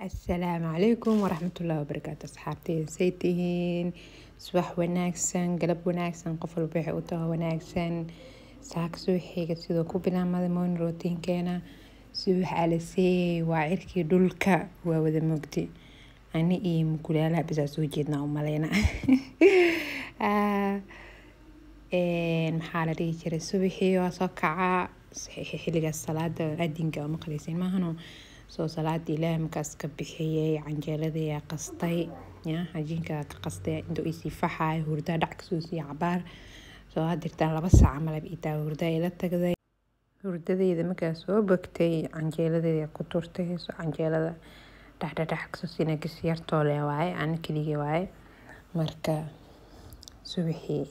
السلام عليكم ورحمة الله وبركاته. أصحابتي سيتهين صباح وناكسن قلب وناكسن قفل بيع وتاه وناكسن ساك سوحي كسيدو كوبنا ماذا مون روتين كينا سوح على سي وعيركي دولكا ووذا مقتي أنا إيه مكولا بس أسوجينا ومالينا maxaa la dhihi jiray subaxii waa soo kacaa xilliga salaada aadinka oo maqleysin maahano soo salaada ilaahay markaas ka bixiyay canjeeladii yaa qastay cajiinka ka qastay intuu isi faxay hurda dhac kasoo sii cabaar soo hadirtaan 2 saac malab itaa hurda ila tagday hurdadeyda markaas soo bogtay canjeeladeeda ku turtay soo canjeelada dhac kasoo siina gasiyartoo leh waay aan kaliya waay marka subaxii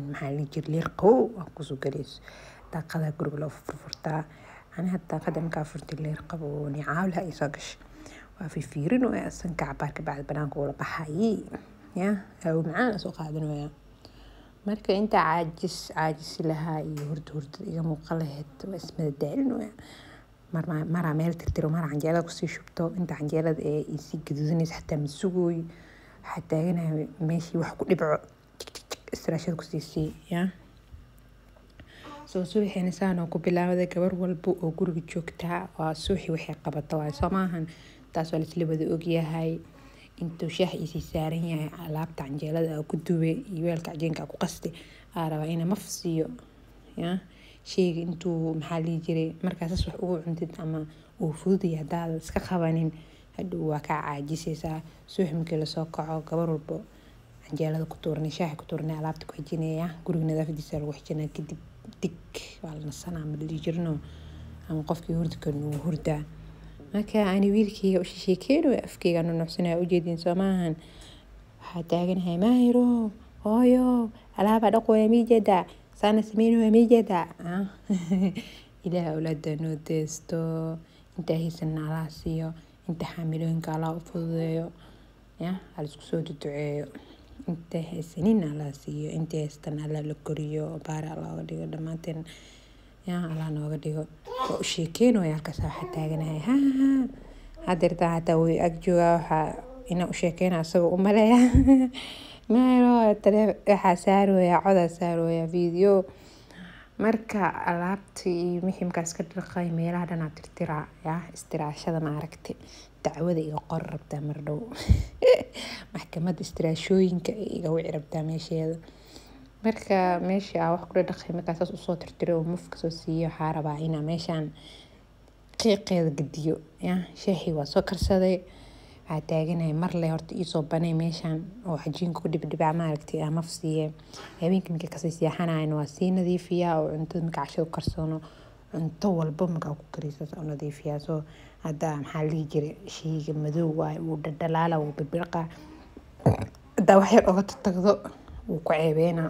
maxaa la jir leer qow ku soo galeys daaqada guriga loo furfurtaa ana hadda qadamka furtay leer qabo ni caawla ay soo gash waa fiirin oo asan ka cabaarka bacd banaanka wala baxay aw macaan soo qaadanaya marka inta caajis lahaa iyo hurda iga muuqaleed ismada daalin mara meel tirtiro mara canjeelada ku sii shubto inta canjeelada ee isi gaduudinaysa xataa masugoy xataa ina meeshii wax ku dhibco استراشد كسيسي soo suuxina saan oo ku bilaawday gabar walba oo guriga joogta waa suuxi wixii qabato waa Soomahan taas waa la wada og yahay intuu shaah isi saaran yahay alaabta canjeelada ku duubay iyo weelka cajiinka ku qastay araba ina mafsiyo sheega intuu maxaa li jiray markaas wax ugu cuntid ama uu fududiya daal iska qabanin haduu waa ka caajisaysa suuxi markii la soo kaco gabar walba canjeelada ku tuurnay shaaha ku tuurnay alaabta ku xijinaya guriga nadaafadiisa lagu xijinaa kadib dig waa la nasanaa ma dhigi jirno ama qofkii hurdi karo hurda marka ani wiilkii u sheekeeyo afkeyga nuuxsanaa u jeedin Soomahan waxa taaganahay maahiro hooyo alaaba dhaqooya miijada sana sameeyno miijada ilaahay awlaada noo deesto inta hiisan alaasiyo inta xamiloonka ala u fududeeyo hal isku soo duceeyo inta haysanin ala siiyo inta haystan ala la koriyo baar ala dhigo dhamaanteen ala nooga dhigo oo sheekeenoo ka soo xataaganahay hadirta hata way agjooga waxa ina u sheekeena asagoo u maleeya meelo tare waxa saarooya coda saarooya video marka alaabtii muhiimkaas ka dhaqay meelaha dhan tirtira istiraashada ma aragtay dacwada iga qor rabtaa mar dhow maxkamadda istiraashooyinka iga wici rabtaa meesheeda marka meesha wax ku dhaqay markaas u soo tirtiro oo mufka soo siiyo waxa rabaa ina meeshan qiiqeeda gadiyo shaahi waa soo karsaday waxa taaganahay mar le horta ii soo banay meeshan oo cajiinka ku dhibdhiba ma aragtay ama fasiye habeenkii markii ka sii seexanayna waa si nadiifiya oo cuntada marka casho karsano cunto walba marka ku kariso oo nadiifiya soo hada maxaa li jiray shayga madow waa uu dhadhalaala uu birbirqa hada wax yar oo tagdo uu ku ceebeena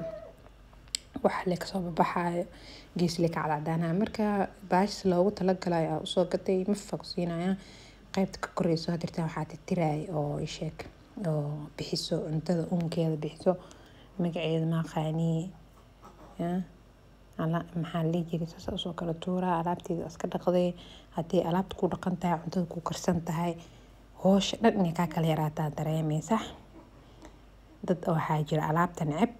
waxa la ka soo baxayo gees la ka cadaan marka baash loogu talagalay oo soo gatay mafaqsiinaya qaybta ka koreyso hadirta waxa tirtiray oo sheek oo bixiso cuntada unkeeda bixiso magaceeda ma qaani ala maxaa li jiray soo kala tuura alaabteeda iska dhaqday hadii alaabta ku dhaqan tahay cuntada ku karsan tahay hoosh dhan ka kala yaraataa dareemaysa dad waxa jira alaabta neceb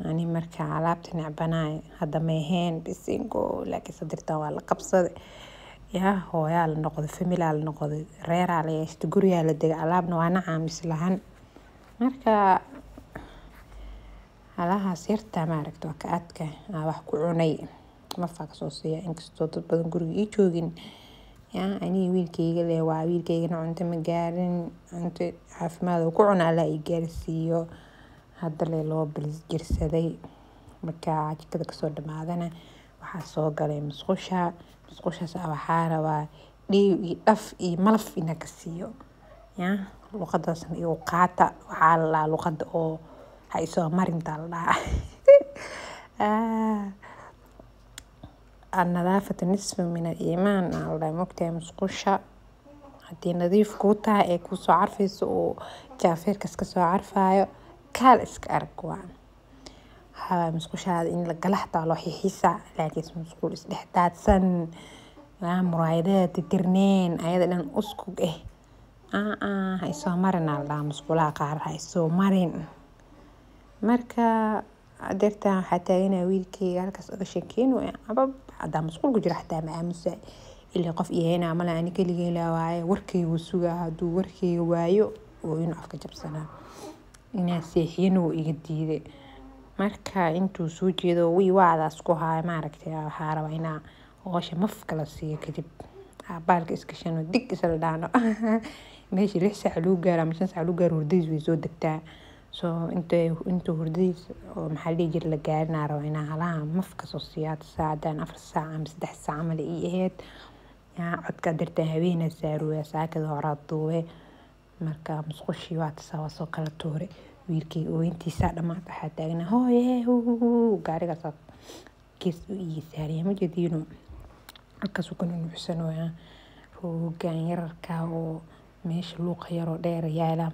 ani marka alaabta necbanaay hada ma ahayn bisingo laakiin sadirta waa la qabsaday hooyaa la noqdo family la noqdo reera la yeeshto guriga la dega alaabna waa nacaamis lahan marka alaha sirta ma aragto ka adka wax ku cunay ma faaq soo siiya inkastoo dad badan guriga ii joogin ani wiilkayga le waa wiilkayga cunto ma gaarin cunto caafimaad ku cunaa la ii gaarsiiyo hadda loo bilis jirsaday marka jikada ka soo dhamaadana waxa soo galay musqushaas waxa rabaa dhiig iyo dhaf iyo malaf ina ka siiyo luqadaas iyo qaata waxa la luqada oo hay soo marinta la النظافة نصف من الإيمان الله مكتئ مسقوشة هدي نظيف كوتا كوسو عارفيس و جافير كسكسو عارفايو كال اسك أركوان ها مسقوشة هذا إن لقلحتا لو حيحيسا لكن اسم مسقول اسدحداد سن مرايدات ترنين أيضا لان أسكوك hay soo marin aldaa musqulaha qaar hay soo marin. Marka adeertaan waxaa taaganaa wiilkeyga halkaas uga sheekeynayo abab hadaa musqul ku jiro xataa ma aamusa ilaa qof iyaheena mala ani keligay la waaye warkeygu sugaa hadduu warkeyga waayo oo inuu afka jabsanaa inaan seexiyana wuu iga diiday. Marka intuu soo jeedo waadaas ku haya maaragtay waxaa rabaa inaa hoosha mafka la siiyo kadib baalka iska shano dig isla dhaano meeshii 6 saac lagu gaaro ama 5 saac lagu gaaro hurdadiis way soo degtaa. So intuu hurdadiis oo maxaa la dhihi jiray la gaarinaa rabaa inaa halaha mafka soo siiyo saacadaan 4 saac ama 3 saac camal ii ahayd. Codka adeertaan habeenaa saarooya saakada horaa duube. Marka musqushii waa tasaa soo kala tuure wiilkii oo intiisa dhamaad waxaa taagnaa hooye gaarigaas gees u ii saaraya ma jadiino halkaas uu kana nuuxsanooyaa roogaan yararka oo meesha luuqa yaroo dheer yaala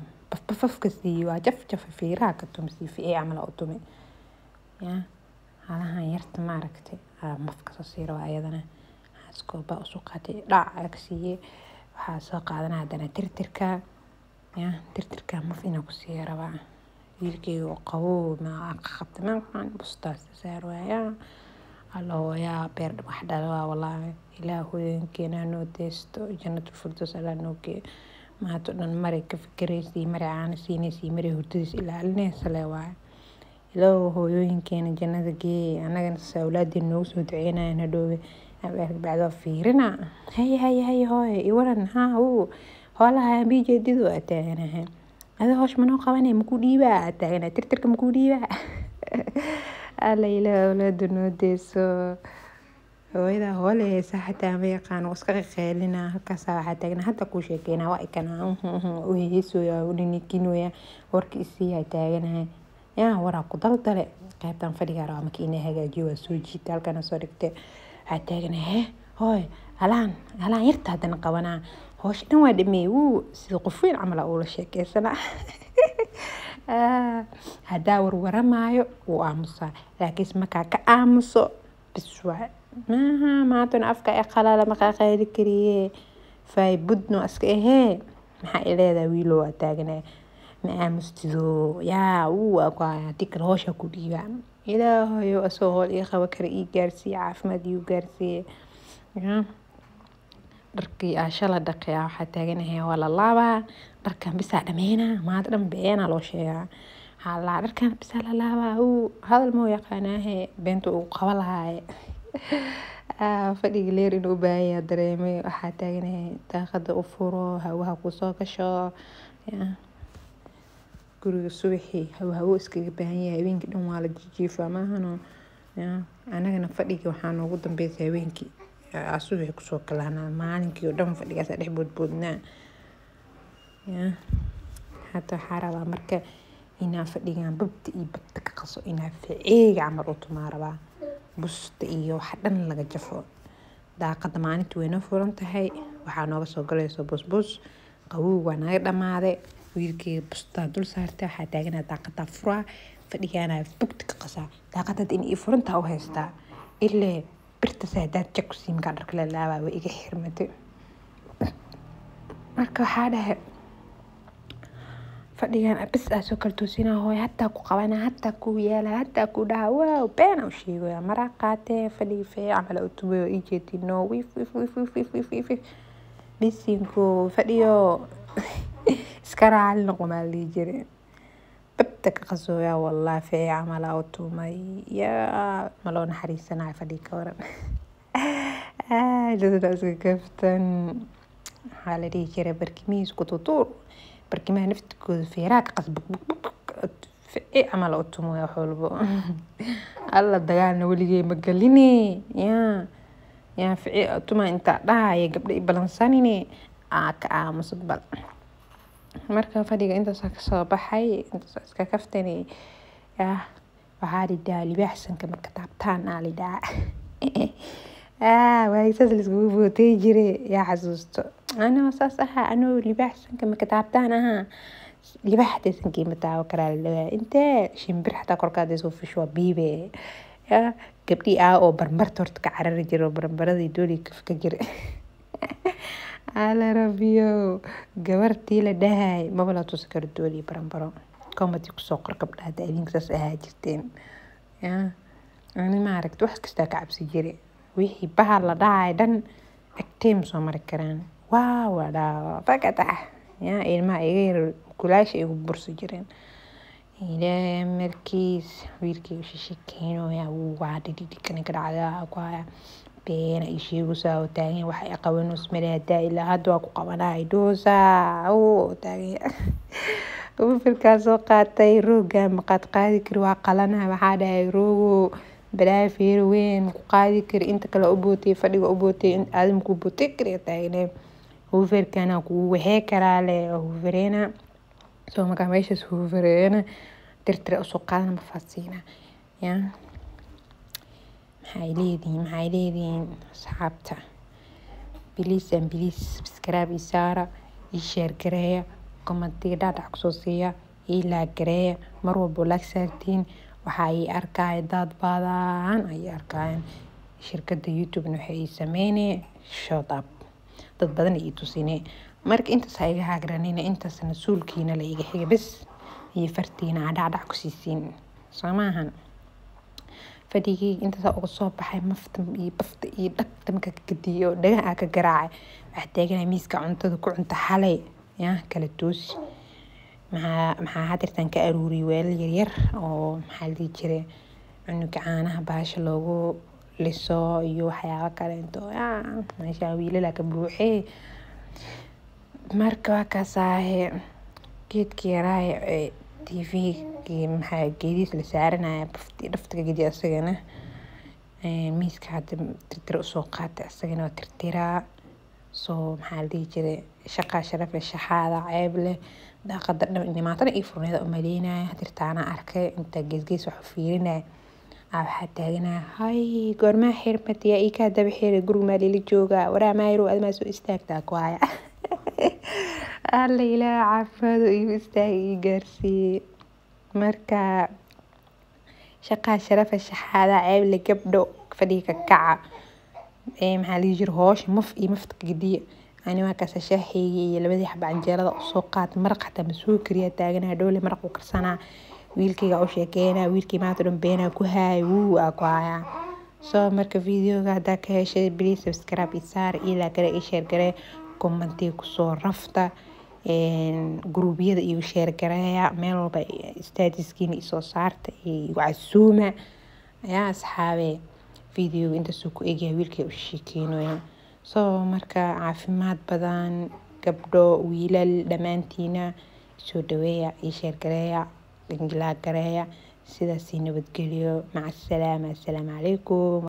bafka sii waa jaf fiiraha ka tumsi fi camal oo tume halahan yarta maaragtay mafka soo siiro ayadana iskooba usoo qaatay dhac agsiye waxaa soo qaadanaa hadana tirtirka maf inaa ku sii rabaa wiilkeyga oo qabow ma qabtamaan bustaas saarwaya allooyaa beer wax dhalaa wallaahi ilaahooyinkeena noo deesto jannatul firdaws alla noo geeyo maato dhan maray ka fikiraysay maray caana siinaysay maray hurdadiis ilaalinaysa le waaye ilaahu hooyooyinkeena jannada geey annagana awlaadeen noogu soo duceynayaan hadhoowe bacdo fiirina hay hooye iwaran hoolaha bijeedidu ataaganahay ada hoosh manoo qabanay maku dhiibaa taagana tirtirka maku dhiibaa alla ilaahu awlaadu noo deeso hooyada hoole saaxataa ma yaqaan iska qeylina halkaas waxaa taagna hadda ku sheekeynaa waa ikana u heesooya u dhinikinoya warkii isii taaganahay waraa ku daldale qaybtan fadhiga rabaa markii inay hagaajiyo waa soo jiita halkana soo dhigtay waxaa taaganahay hooy halaan yarta haddana qabanaa hoosh dhan waa dhameey sida qof weyn camal ula sheekeysanaa haddaa warwaramaayo wuu aamusaa laakiin markaa ka aamuso bis waa maantana afka ee qalala markaa qayli kariye fay budno iska ahee maxaa ileedaa wiilo waa taaganaa ma aamustido haddii kale hoosha ku dhiibaa ilaahayo asoo hool ii qaba kara ii gaarsiiye caafimaad iigu gaarsiiye dharkii shala dhaqay waxaa taaganahay waa la laabaa dharkan bisaa dhameynaa maanta dhan beenaa loo sheegaa halaa dharkan bisaa la laabaa hadal moo yaqaanaahe beenta uu qaba lahaaye fadhiga leer inuu u baahan yahay dareemay waxaa taaganahay daaqada u furo hawaha kusoo gasho guriga subaxii hawo iskaga baahan yahay habeenkii dhan waa la jijiifaa maahano anagana fadhigii waxaa noogu dambeysay habeenkii subaxii kusoo kalaanaa maalinkii oo dhan fadhigaas dhex boodboodnaa hata waxaa rabaa marka inaa fadhigan babta iyo bagta ka qaso inaa ficeega camal u tumaa rabaa busta iyo wax dhan laga jafo daaqada maalintii way noo furan tahay waxaa nooga soo galayso busbus qabow waa naga dhamaaday wiilkeyga bustaa dul saartay waxaa taaganaa daaqadaa furaa fadhigaana bugta ka qasaa daaqadad in ii furantaa u haystaa ilaa birtaas haddaad jag ku sii markaa dharka la laabaa way iga xirmatay marka waxaa dhahay fadhigan bis soo kala toosinaa hooy hataa ku qabanaa hataa ku yeelaa hataa ku dhaha been u sheegaya maraa qaatee fadhigi fee camal u tubay oo ii jeedino wif bisinko fadhiyo iska raali noqo maa la dhihi jiray babta ka qasooyaa wallaahi fee camal u tumay maloo naxariisanayo fadhigi ka waran dadada iska kaftan waxaa la dhihi jiray barkimihiis ku tutuur barkimaha naftikooda feeraha ka qas ficii camal u tumo wax walbo alla dagaalna weligey ma galine ficii tuma intaa dhahaya gabdha i balansanine ka aamuso bal marka fadhiga intaasaa kasoo baxay intaasaa iska kaftani waxaa lidhaha libaaxsanka marka taabtaan lidhaha waagisaas laiskugu bootay jire yaa xasuusto anoo saas ahaa anoo libaaxsanka marka taabtaan ahaa libaax haday sankii ma taawo karaa ladhawaa intee shimbir xataa korkaada soo fisho waa biibe gabdhii oo barbarta horta ka carari jiro barbaradii doolii kafka jira على ربيو gabartii la dhahay maba la tusi karo dooli baranbaro comedy ku soo qor gabdhaha idinka saas ahaa jirteen ani ma aragti wax kasta ka cabsi jiray wixii bahal la dhahay dhan agteem soo mari karaan waa wada fakata ilmaha iga yar kulaash igu bursi jireen ilaa markiis wiilkii shishikeeno waa dhidhikani ka dhacdaa ku haya beena ishiigu saa taagan wax ay qaban usmaleedaa ilaa hadda waa ku qabanay doosa taagan uu filkaas soo qaatay rooga maqad qaadi kari waa qalanaha waxaa dhahay roogo balaa fiir weyn ku qaadi kari inta kale u bootay fadhiga u bootay aadam ku bootay kari taagan uu filkana ku waxay karaale uu fireena soo markaa meeshaas uu fireena tirtir soo qaadan ma faasiina maxay leediin asxaabta please subscribe isaara ii share gareeya commentiga dhaadhac kusoo siiya ii like gareeya mar walbo like saartiin waxa ay arkay dad badan ay arkayaan shirkadda YouTube waxay sameeyeen shut up dad badan ay tusinay marka intaas ay iga hagranina intaasna suulkiina la iga xiga bas iyo fartiina dhaadhac ku siisiin samaahan fadhigii intaas uga soo baxay mafta iyo bafta iyo dhaqta marka ka gadiyo dhagaha ka garaacay wax taagan miiska cuntada ku cunta xalay kala toos maxaa hadirtan ka aruuri weel yar oo maxaa la jiray cunuga caanaha baasha loogu liso iyo waxyaabo kale inta meesha wiilala ka buuxay marka ka saahe geedkii yaray TV maxaa geedis la saaranaya dhaftiga gidi asagana miiska hadda tirtir soo qaatay asagana tirtiraa soo maxaa la jiray shaqa sharaf shaxaada ceeb leh daaqada dhamaatana ii furneeda u maleynaya tirtaana arkay inta geesgees wax fiirinay waxa taaganaa hay goorma xirmatiya ii ka daba xiray guriga maalili jooga waraa maayro adma soo istaagtaa ku haya alla ilaa caafimaad iyo istaagi gaarsiiyay marka shaqa sharaf shaxaada ceeb leh gabdho fadhiga kaca maxaa la jir hoosh mafta gadiya ani waa kaas shaaxeeyay iyo labadii xab canjeelada soo qaat maraq xataa masuu kariya taaganaa dhoole maraq u karsanaa wiilkayga u sheekeena wiilkii maanta dhan beena ku haay wuu ku haya soo marka videoga hadda ka heshay please subscribe isaar ila gare i share gare comment ku soo rafta gruubyada iyo share gareeya meel walba statuskiina soo saarta iyo casuuma asxaabe video inta soo ku eegay wiilkay u sheekeenoya soo marka caafimaad badan gabdho wiilal dhamaantiina soo dhaweeya ii share gareeya ingila gareeya sidaas nabadgeliyo maca assalaamu calaykum